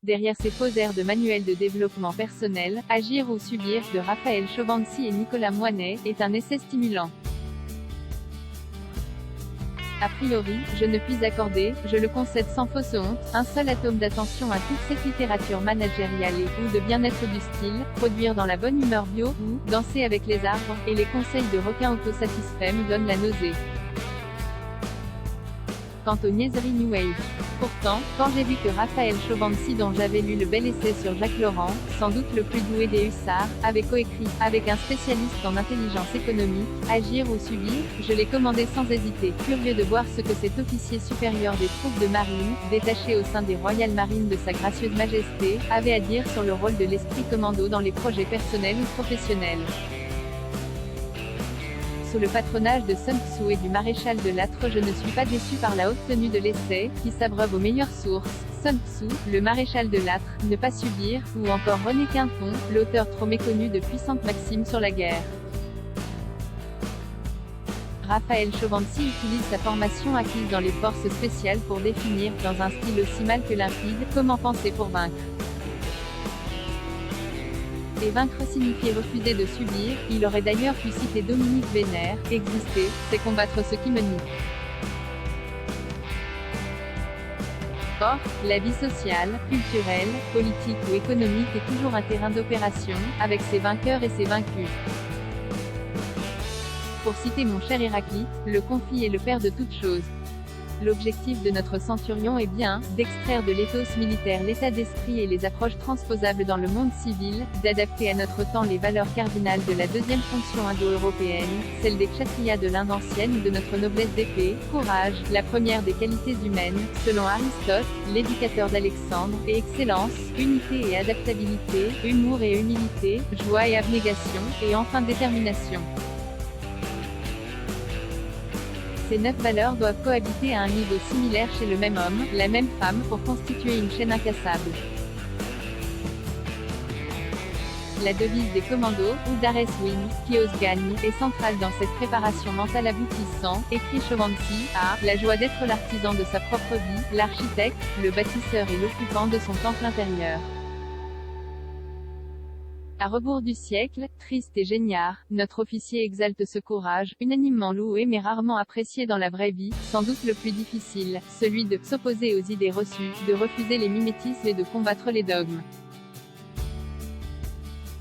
Derrière ces faux airs de manuel de développement personnel, Agir ou subir, de Raphaël Chovancy et Nicolas Moinet, est un essai stimulant. A priori, je ne puis accorder, je le concède sans fausse honte, un seul atome d'attention à toute cette littérature managériale et ou de bien-être du style, produire dans la bonne humeur bio, ou danser avec les arbres, et les conseils de requins autosatisfaits me donnent la nausée. Quant aux niaiseries New Age. Pourtant, quand j'ai vu que Raphaël Chovancy, dont j'avais lu le bel essai sur Jacques Laurent, sans doute le plus doué des hussards, avait coécrit, avec un spécialiste en intelligence économique, Agir ou subir, je l'ai commandé sans hésiter, curieux de voir ce que cet officier supérieur des troupes de marine, détaché au sein des Royal Marines de sa gracieuse majesté, avait à dire sur le rôle de l'esprit commando dans les projets personnels ou professionnels. Sous le patronage de Sun Tzu et du maréchal de Lattre, je ne suis pas déçu par la haute tenue de l'essai, qui s'abreuve aux meilleures sources. Sun Tzu, le maréchal de Lattre, ne pas subir, ou encore René Quinton, l'auteur trop méconnu de puissantes maximes sur la guerre. Raphaël Chovancy utilise sa formation acquise dans les forces spéciales pour définir, dans un style aussi mal que limpide, comment penser pour vaincre. Et vaincre signifie refuser de subir, il aurait d'ailleurs pu citer Dominique Vénère, exister, c'est combattre ce qui me nie. Or, la vie sociale, culturelle, politique ou économique est toujours un terrain d'opération, avec ses vainqueurs et ses vaincus. Pour citer mon cher Héraclite, le conflit est le père de toutes choses. L'objectif de notre centurion est bien, d'extraire de l'éthos militaire l'état d'esprit et les approches transposables dans le monde civil, d'adapter à notre temps les valeurs cardinales de la deuxième fonction indo-européenne, celle des kshatriyas de l'Inde ancienne ou de notre noblesse d'épée, courage, la première des qualités humaines, selon Aristote, l'éducateur d'Alexandre, et excellence, unité et adaptabilité, humour et humilité, joie et abnégation, et enfin détermination. Ces 9 valeurs doivent cohabiter à un niveau similaire chez le même homme, la même femme, pour constituer une chaîne incassable. La devise des commandos, ou d'Ares Wins, qui ose gagne, est centrale dans cette préparation mentale aboutissant, écrit Chovancy, à « la joie d'être l'artisan de sa propre vie, l'architecte, le bâtisseur et l'occupant de son temple intérieur ». À rebours du siècle, triste et géniard, notre officier exalte ce courage, unanimement loué mais rarement apprécié dans la vraie vie, sans doute le plus difficile, celui de s'opposer aux idées reçues, de refuser les mimétismes et de combattre les dogmes.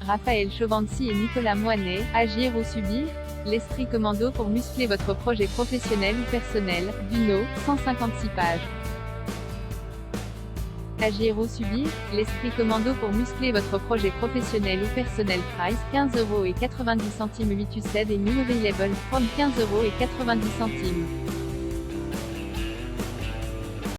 Raphaël Chovancy et Nicolas Moinet, Agir ou subir? L'esprit commando pour muscler votre projet professionnel ou personnel, Duno, 156 pages. Agir ou subir? L'esprit commando pour muscler votre projet professionnel ou personnel. Price, 15,90 € 8 used et new available from 15,90 €.